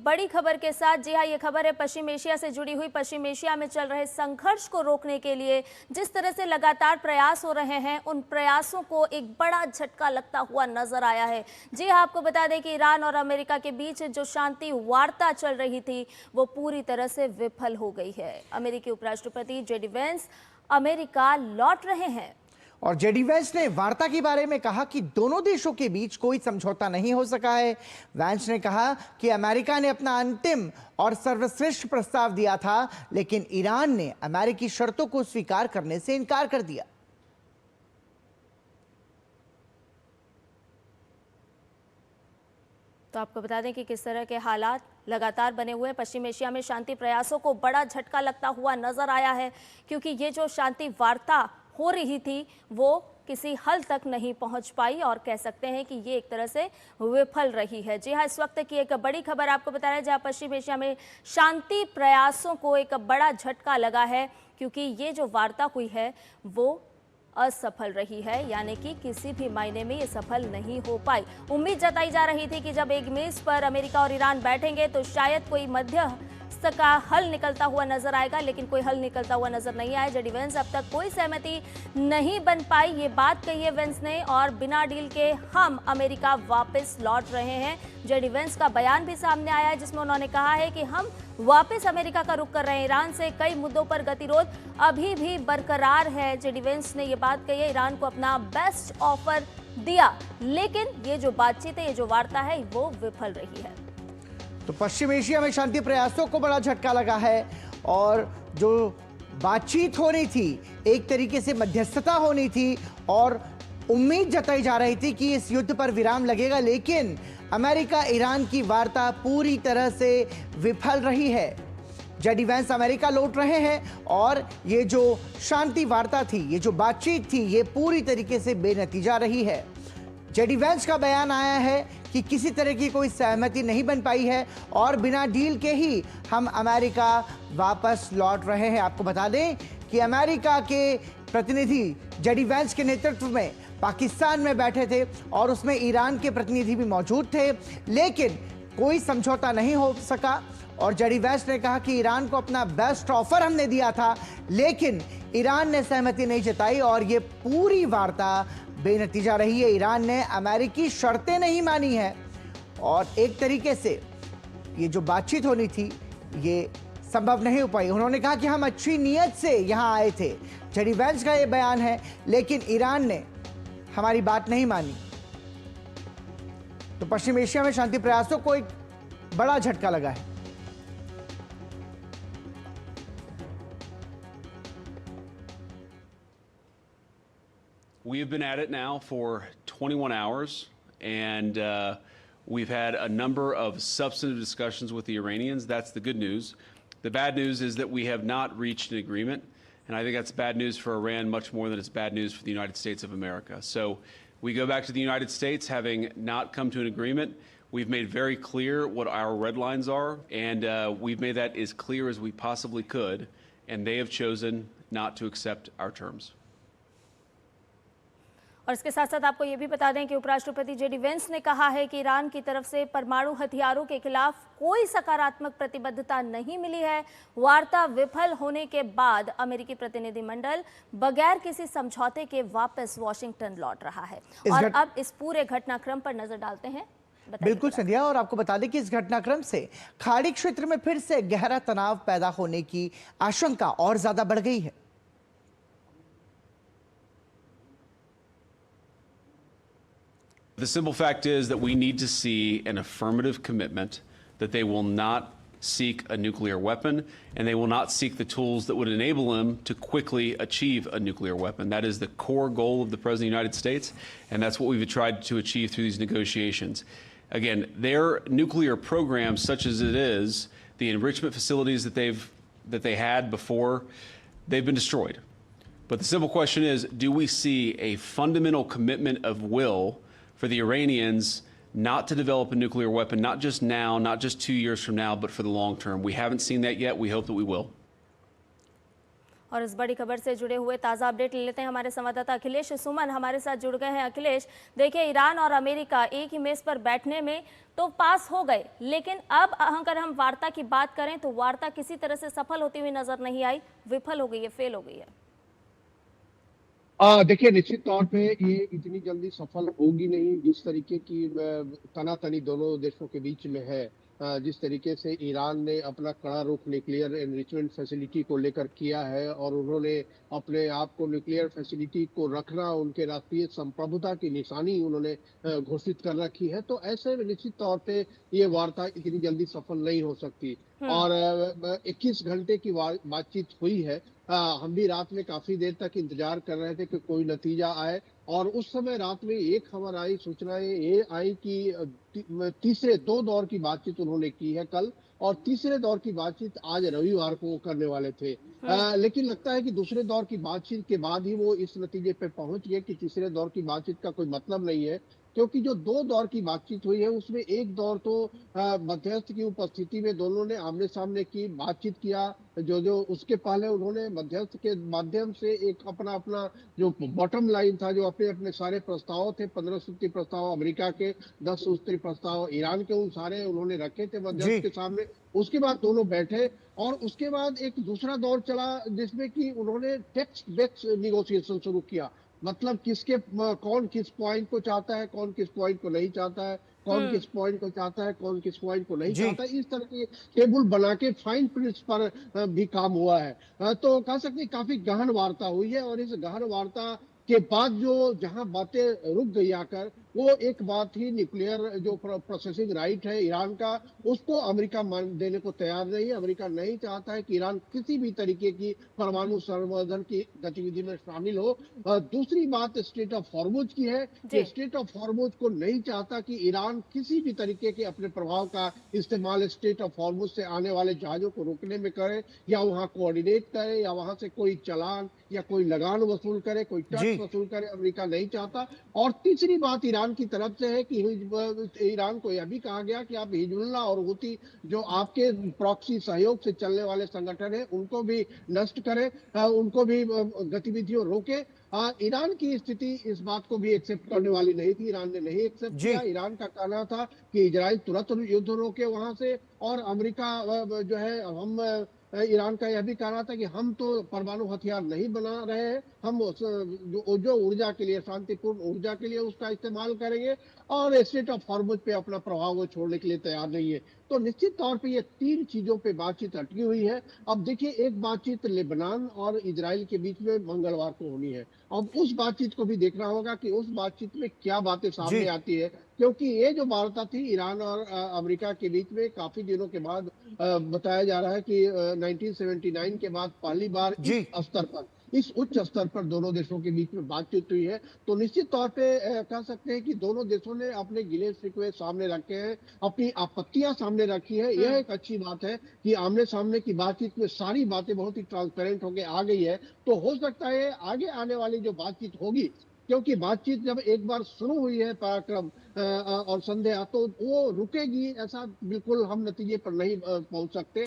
बड़ी खबर के साथ। जी हाँ, ये खबर है पश्चिम एशिया से जुड़ी हुई। पश्चिम एशिया में चल रहे संघर्ष को रोकने के लिए जिस तरह से लगातार प्रयास हो रहे हैं, उन प्रयासों को एक बड़ा झटका लगता हुआ नजर आया है। जी हाँ, आपको बता दें कि ईरान और अमेरिका के बीच जो शांति वार्ता चल रही थी वो पूरी तरह से विफल हो गई है। अमेरिकी उपराष्ट्रपति जेडी वेंस अमेरिका लौट रहे हैं और जेडी वेंस ने वार्ता के बारे में कहा कि दोनों देशों के बीच कोई समझौता नहीं हो सका है। वेंस ने कहा कि अमेरिका ने अपना अंतिम और सर्वश्रेष्ठ प्रस्ताव दिया था, लेकिन ईरान ने अमेरिकी शर्तों को स्वीकार करने से इनकार कर दिया। तो आपको बता दें कि किस तरह के हालात लगातार बने हुए हैं। पश्चिम एशिया में शांति प्रयासों को बड़ा झटका लगता हुआ नजर आया है, क्योंकि ये जो शांति वार्ता हो रही थी वो किसी हल तक नहीं पहुंच पाई और कह सकते हैं कि ये एक तरह से विफल रही है। जी हाँ, इस वक्त की एक बड़ी खबर आपको बता रहे हैं, जहां पश्चिम एशिया में शांति प्रयासों को एक बड़ा झटका लगा है, क्योंकि ये जो वार्ता हुई है वो असफल रही है, यानी कि किसी भी मायने में ये सफल नहीं हो पाई। उम्मीद जताई जा रही थी कि जब एक मेज पर अमेरिका और ईरान बैठेंगे तो शायद कोई मध्यस्थ का हल निकलता हुआ नजर आएगा, लेकिन कोई हल निकलता हुआ नजर नहीं आया। जेडी वेंस अब तक कोई सहमति नहीं बन पाई, ये बात कही है वेंस ने, और बिना डील के हम अमेरिका वापस लौट रहे हैं। जेडी वेंस का बयान भी सामने आया है, जिसमें उन्होंने कहा है कि हम वापस अमेरिका का रुख कर रहे हैं। ईरान से कई मुद्दों पर गतिरोध अभी भी बरकरार है। जेडी वेंस ने ये बात कही है, ईरान को अपना बेस्ट ऑफर दिया, लेकिन ये जो बातचीत है, ये जो वार्ता है, वो विफल रही है। तो पश्चिम एशिया में शांति प्रयासों को बड़ा झटका लगा है, और जो बातचीत होनी थी, एक तरीके से मध्यस्थता होनी थी और उम्मीद जताई जा रही थी कि इस युद्ध पर विराम लगेगा, लेकिन अमेरिका ईरान की वार्ता पूरी तरह से विफल रही है। जेडी वेंस अमेरिका लौट रहे हैं और ये जो शांति वार्ता थी, ये जो बातचीत थी, ये पूरी तरीके से बेनतीजा रही है। जेडी वेंस का बयान आया है कि किसी तरह की कोई सहमति नहीं बन पाई है और बिना डील के ही हम अमेरिका वापस लौट रहे हैं। आपको बता दें कि अमेरिका के प्रतिनिधि जेडी वेंस के नेतृत्व में पाकिस्तान में बैठे थे और उसमें ईरान के प्रतिनिधि भी मौजूद थे, लेकिन कोई समझौता नहीं हो सका। और जेडी वेंस ने कहा कि ईरान को अपना बेस्ट ऑफर हमने दिया था, लेकिन ईरान ने सहमति नहीं जताई और ये पूरी वार्ता बेनतीजा रही है। ईरान ने अमेरिकी शर्तें नहीं मानी है और एक तरीके से ये जो बातचीत होनी थी ये संभव नहीं हो पाई। उन्होंने कहा कि हम अच्छी नीयत से यहाँ आए थे, जेडी वेंस का ये बयान है, लेकिन ईरान ने हमारी बात नहीं मानी। तो पश्चिम एशिया में शांति प्रयासों को एक बड़ा झटका लगा है। We have been at it now for 21 hours, and we've had a number of substantive discussions with the Iranians. That's the good news. The bad news is that we have not reached an agreement, and I think that's bad news for Iran much more than it's bad news for the United States of America. So we go back to the United States having not come to an agreement. We've made very clear what our red lines are, and we've made that as clear as we possibly could, and they have chosen not to accept our terms. और इसके साथ साथ आपको ये भी बता दें कि उपराष्ट्रपति जेडी वेंस ने कहा है कि ईरान की तरफ से परमाणु हथियारों के खिलाफ कोई सकारात्मक प्रतिबद्धता नहीं मिली है। वार्ता विफल होने के बाद अमेरिकी प्रतिनिधिमंडल बगैर किसी समझौते के वापस वॉशिंगटन लौट रहा है। और अब इस पूरे घटनाक्रम पर नजर डालते हैं। बिल्कुल संध्या, और आपको बता दें कि इस घटनाक्रम से खाड़ी क्षेत्र में फिर से गहरा तनाव पैदा होने की आशंका और ज्यादा बढ़ गई है। The simple fact is that we need to see an affirmative commitment that they will not seek a nuclear weapon, and they will not seek the tools that would enable them to quickly achieve a nuclear weapon. That is the core goal of the President of the United States, and that's what we've tried to achieve through these negotiations. Again, their nuclear program, such as it is, the enrichment facilities that they had before, they've been destroyed. But the simple question is, do we see a fundamental commitment of will for the Iranians not to develop a nuclear weapon, not just now, not just 2 years from now, but for the long term? We haven't seen that yet. We hope that we will. और इस बड़ी खबर से जुड़े हुए ताज़ा update ले लेते हैं। हमारे संवाददाता अखिलेश सुमन हमारे साथ जुड़ गए हैं। अखिलेश, देखिए, ईरान और अमेरिका एक ही मेज पर बैठने में तो पास हो गए, लेकिन अब अगर हम वार्ता की बात करें तो वार्ता किसी तरह से सफल होती हुई नजर नहीं आई, विफल हो गई है, फेल हो गई है। देखिए, निश्चित तौर पे ये इतनी जल्दी सफल होगी नहीं। जिस तरीके की तनातनी दोनों देशों के बीच में है, जिस तरीके से ईरान ने अपना कड़ा रुख न्यूक्लियर एनरिचमेंट फैसिलिटी को लेकर किया है और उन्होंने अपने आप को न्यूक्लियर फैसिलिटी को रखना उनके राष्ट्रीय संप्रभुता की निशानी उन्होंने घोषित कर रखी है, तो ऐसे में निश्चित तौर पे ये वार्ता इतनी जल्दी सफल नहीं हो सकती। और 21 घंटे की बातचीत हुई है। हम भी रात में काफी देर तक इंतजार कर रहे थे कि कोई नतीजा आए, और उस समय रात में एक खबर आई, सूचनाएं ये आई कि तीसरे 2 दौर की बातचीत उन्होंने की है कल, और तीसरे दौर की बातचीत आज रविवार को करने वाले थे। लेकिन लगता है कि दूसरे दौर की बातचीत के बाद ही वो इस नतीजे पे पहुंच गए कि तीसरे दौर की बातचीत का कोई मतलब नहीं है, क्योंकि जो 2 दौर की बातचीत हुई है उसमें एक दौर तो मध्यस्थ की उपस्थिति में दोनों ने आमने सामने की बातचीत किया। जो उसके पहले उन्होंने मध्यस्थ के माध्यम से एक अपना अपना जो बॉटम लाइन था, जो अपने अपने सारे प्रस्ताव थे, 15 सूत्री प्रस्ताव अमेरिका के, 10 सूत्री प्रस्ताव ईरान के, उन सारे उन्होंने रखे थे मध्यस्थ के सामने। उसके बाद दोनों बैठे और उसके बाद एक दूसरा दौर चला जिसमें कि उन्होंने टेक्स्ट बेस्ड निगोशिएशन शुरू किया। मतलब कौन किस पॉइंट को चाहता है, कौन किस पॉइंट को नहीं चाहता है, कौन किस पॉइंट को चाहता है, कौन किस पॉइंट को नहीं चाहता है, इस तरह के टेबल बना के फाइन प्रिंट्स पर भी काम हुआ है। तो कह सकते हैं काफी गहन वार्ता हुई है, और इस गहन वार्ता के बाद जो जहां बातें रुक गई आकर, वो एक बात थी न्यूक्लियर जो प्रोसेसिंग राइट है ईरान का, उसको अमेरिका मान देने को तैयार नहीं है। अमेरिका नहीं चाहता है कि ईरान किसी भी तरीके की परमाणु संवर्धन की गतिविधि में शामिल हो। दूसरी बात स्टेट ऑफ हॉर्मुज की है कि स्टेट ऑफ हॉर्मुज को नहीं चाहता कि ईरान किसी भी तरीके के अपने प्रभाव का इस्तेमाल स्टेट ऑफ हॉर्मुज से आने वाले जहाजों को रोकने में करे, या वहां कोऑर्डिनेट करे, या वहां से कोई चालान या कोई लगान वसूल करे, कोई टैक्स वसूल करे, अमेरिका नहीं चाहता। और तीसरी बात ईरान की तरफ से है कि ईरान को यह भी कहा गया कि आप हिजबुल्लाह और हुती जो आपके प्रॉक्सी सहयोग से चलने वाले संगठन है, उनको भी नष्ट करें, उनको भी गतिविधियों रोके। ईरान की स्थिति इस बात को भी एक्सेप्ट करने वाली नहीं थी, ईरान ने नहीं एक्सेप्ट किया। ईरान का कहना था कि इजराइल तुरंत युद्ध रोके वहां से, और अमेरिका जो है ईरान का यह भी कहना था कि हम तो परमाणु हथियार नहीं बना रहे हैं, हम जो ऊर्जा के लिए, शांतिपूर्ण ऊर्जा के लिए उसका इस्तेमाल करेंगे, और स्टेट ऑफ हॉर्मुज पे अपना प्रभाव वो छोड़ने के लिए तैयार नहीं है। तो निश्चित तौर पे ये 3 चीजों पे बातचीत अटकी हुई है। अब देखिए, एक बातचीत लेबनान और इजराइल के बीच में मंगलवार को होनी है। अब उस बातचीत को भी देखना होगा कि उस बातचीत में क्या बातें सामने आती है, क्योंकि ये जो वार्ता थी ईरान और अमेरिका के बीच में काफी दिनों के बाद, बताया जा रहा है कि 1979 के बाद पहली बार इस उच्च स्तर पर दोनों देशों के बीच में बातचीत हुई है। तो निश्चित तौर पे कह सकते हैं कि दोनों देशों ने अपने गिले शिकवे सामने रखे हैं, अपनी आपत्तियां सामने रखी है। यह एक अच्छी बात है कि आमने सामने की बातचीत में सारी बातें बहुत ही ट्रांसपेरेंट होकर आ गई है। तो हो सकता है आगे आने वाली जो बातचीत होगी, क्योंकि बातचीत जब एक बार शुरू हुई है पराक्रम और संध्या, तो वो रुकेगी ऐसा बिल्कुल हम नतीजे पर नहीं पहुंच सकते।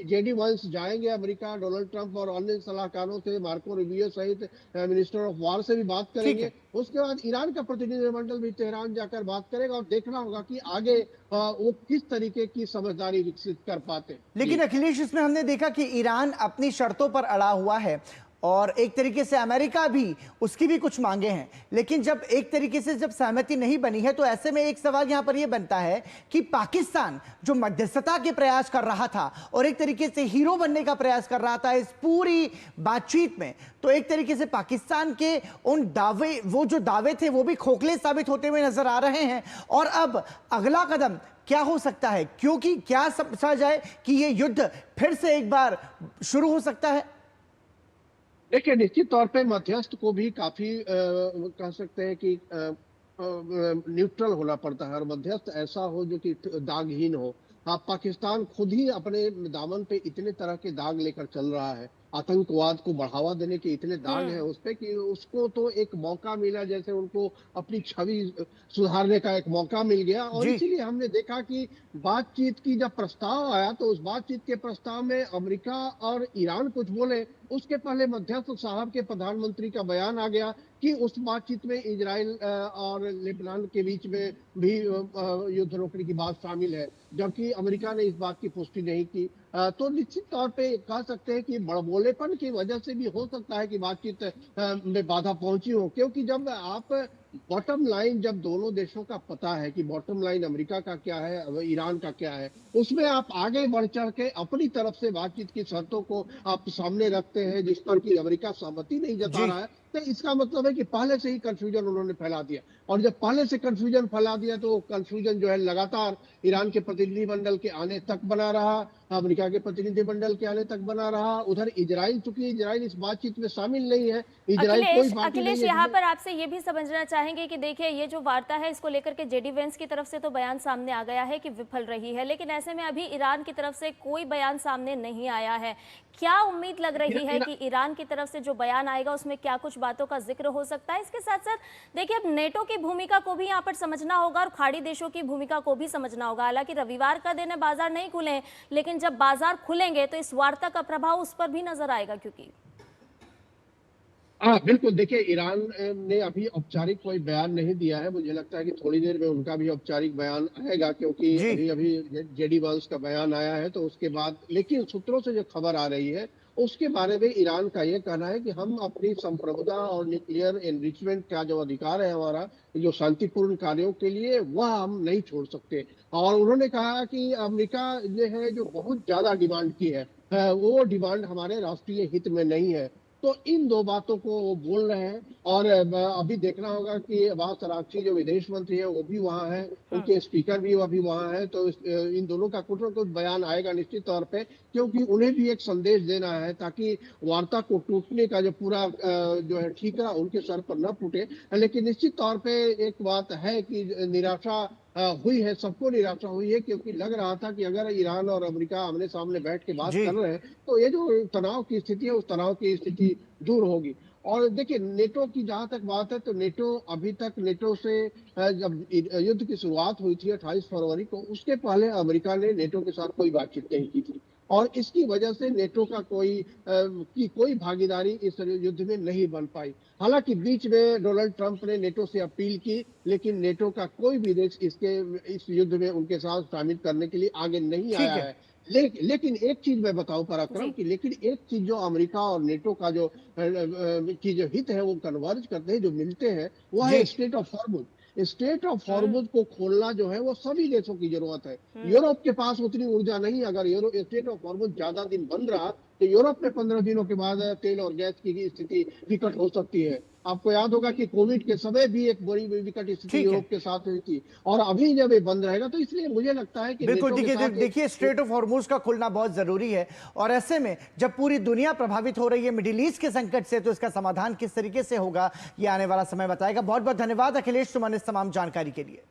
जेडी वांस जाएंगे अमेरिका, डोनाल्ड ट्रंप और अन्य सलाहकारों से, मार्को रूबियो सहित मिनिस्टर ऑफ वॉर से भी बात करेंगे। उसके बाद ईरान का प्रतिनिधिमंडल भी तेहरान जाकर बात करेगा, और देखना होगा कि आगे वो किस तरीके की समझदारी विकसित कर पाते। लेकिन अखिलेश, इसमें हमने देखा कि ईरान अपनी शर्तों पर अड़ा हुआ है, और एक तरीके से अमेरिका भी, उसकी भी कुछ मांगे हैं। लेकिन जब एक तरीके से जब सहमति नहीं बनी है, तो ऐसे में एक सवाल यहां पर यह बनता है कि पाकिस्तान जो मध्यस्थता के प्रयास कर रहा था और एक तरीके से हीरो बनने का प्रयास कर रहा था इस पूरी बातचीत में, तो एक तरीके से पाकिस्तान के उन दावे, वो जो दावे थे, वो भी खोखले साबित होते हुए नजर आ रहे हैं। और अब अगला कदम क्या हो सकता है, क्योंकि क्या समझा जाए कि यह युद्ध फिर से एक बार शुरू हो सकता है? देखिए, निश्चित तौर पे मध्यस्थ को भी काफी कह सकते हैं कि न्यूट्रल होना पड़ता है, और मध्यस्थ ऐसा हो जो कि दागहीन हो। हाँ, पाकिस्तान खुद ही अपने दामन पे इतने तरह के दाग लेकर चल रहा है आतंकवाद को बढ़ावा देने के इतने दाग हैं उस पे कि उसको तो एक मौका मिला, जैसे उनको अपनी छवि सुधारने का एक मौका मिल गया। और जी। इसीलिए हमने देखा कि बातचीत की जब प्रस्ताव आया तो उस बातचीत के प्रस्ताव में अमेरिका और ईरान कुछ बोले, उसके पहले मध्यस्थ साहब के प्रधानमंत्री का बयान आ गया कि उस बातचीत में इजराइल और लेबनान के बीच में भी युद्ध रोकने की बात शामिल है, जबकि अमेरिका ने इस बात की पुष्टि नहीं की। तो निश्चित तौर पे कह सकते हैं कि बड़बोलेपन की वजह से भी हो सकता है कि बातचीत में बाधा पहुंची हो, क्योंकि जब आप बॉटम लाइन, जब दोनों देशों का पता है कि बॉटम लाइन अमेरिका का क्या है, ईरान का क्या है, उसमें आप आगे बढ़ चढ़ के अपनी तरफ से बातचीत की शर्तों को आप सामने रखते हैं जिस पर कि अमेरिका सहमति नहीं जता रहा है, तो इसका मतलब है कि पहले से ही कंफ्यूजन उन्होंने फैला दिया। और जब पहले से कंफ्यूजन फैला दिया तो कंफ्यूजन जो है लगातार ईरान के प्रतिनिधिमंडल के आने तक बना रहा, अमेरिका के प्रतिनिधिमंडल के आने तक बना रहा। उधर इजराइल, चूंकि इजराइल इस बातचीत में शामिल नहीं है, इजराइल कोई पार्टी नहीं अखिलेश, है। यहाँ पर आपसे ये भी समझना चाहेंगे कि देखिए ये जो वार्ता है इसको लेकर के जेडी वेंस की तरफ से तो बयान सामने आ गया है कि विफल रही है, लेकिन ऐसे में अभी ईरान की तरफ से कोई बयान सामने नहीं आया है। क्या उम्मीद लग रही है कि ईरान की तरफ से जो बयान आएगा उसमें क्या कुछ बातों का जिक्र हो सकता है? इसके साथ साथ देखिए अब नेटो की भूमिका को भी यहाँ पर समझना होगा और खाड़ी देशों की भूमिका को भी समझना होगा। हालांकि रविवार का दिन है, बाजार नहीं खुले हैं, लेकिन जब बाजार खुलेंगे तो इस वार्ता का प्रभाव उस पर भी नजर आएगा। क्योंकि हाँ बिल्कुल, देखिए ईरान ने अभी औपचारिक कोई बयान नहीं दिया है। मुझे लगता है कि थोड़ी देर में उनका भी औपचारिक बयान आएगा, क्योंकि अभी अभी जेडी वांस का बयान आया है तो उसके बाद। लेकिन सूत्रों से जो खबर आ रही है उसके बारे में ईरान का ये कहना है कि हम अपनी संप्रभुता और न्यूक्लियर एनरिचमेंट का जो अधिकार है हमारा, जो शांतिपूर्ण कार्यों के लिए, वह हम नहीं छोड़ सकते। और उन्होंने कहा कि अमेरिका ने है जो बहुत ज्यादा डिमांड की है, वो डिमांड हमारे राष्ट्रीय हित में नहीं है। तो इन दो बातों को वो बोल रहे हैं। और अभी देखना होगा कि अब्बास अराक्ची जो विदेश मंत्री है वो भी वहाँ है, उनके स्पीकर भी अभी वहाँ है। तो इन दोनों का कुछ न कुछ बयान आएगा निश्चित तौर पे, क्योंकि उन्हें भी एक संदेश देना है ताकि वार्ता को टूटने का जो पूरा जो है ठीकरा उनके सर पर न फूटे। लेकिन निश्चित तौर पे एक बात है कि निराशा हुई है, सबको निराशा हुई है, क्योंकि लग रहा था कि अगर ईरान और अमेरिका आमने सामने बैठ के बात कर रहे हैं तो ये जो तनाव की स्थिति है उस तनाव की स्थिति दूर होगी। और देखिए नेटो की जहां तक बात है तो नेटो अभी तक, नेटो से जब युद्ध की शुरुआत हुई थी 28 फरवरी को, उसके पहले अमेरिका ने नेटो के साथ कोई बातचीत नहीं की थी। और इसकी वजह से नेटो का कोई भागीदारी इस युद्ध में नहीं बन पाई। हालांकि बीच में डोनाल्ड ट्रंप ने नेटो से अपील की, लेकिन नेटो का कोई भी देश इस युद्ध में उनके साथ शामिल करने के लिए आगे नहीं आया है। लेकिन एक चीज मैं बताऊं पराक्रम की, लेकिन एक चीज जो अमेरिका और नेटो का जो हित है वो कन्वर्ज करते हैं, जो मिलते हैं, वो है state of Hormuz. State of Hormuz को खोलना जो है वो सभी देशों की जरूरत है। यूरोप के पास उतनी ऊर्जा नहीं। अगर स्टेट ऑफ हॉर्मुज ज्यादा दिन बंद रहा तो यूरोप में 15 दिनों के बाद तेल और गैस की स्थिति विकट हो सकती है। आपको याद होगा कि कोविड के समय भी एक बड़ी विकट स्थिति यूरोप के साथ हुई थी, और अभी जब ये बंद रहेगा तो इसलिए मुझे लगता है कि बिल्कुल देखिए स्ट्रेट ऑफ हॉर्मुज का खुलना बहुत जरूरी है। और ऐसे में जब पूरी दुनिया प्रभावित हो रही है मिडिल ईस्ट के संकट से, तो इसका समाधान किस तरीके से होगा ये आने वाला समय बताएगा। बहुत बहुत धन्यवाद अखिलेश सुमन इस तमाम जानकारी के लिए।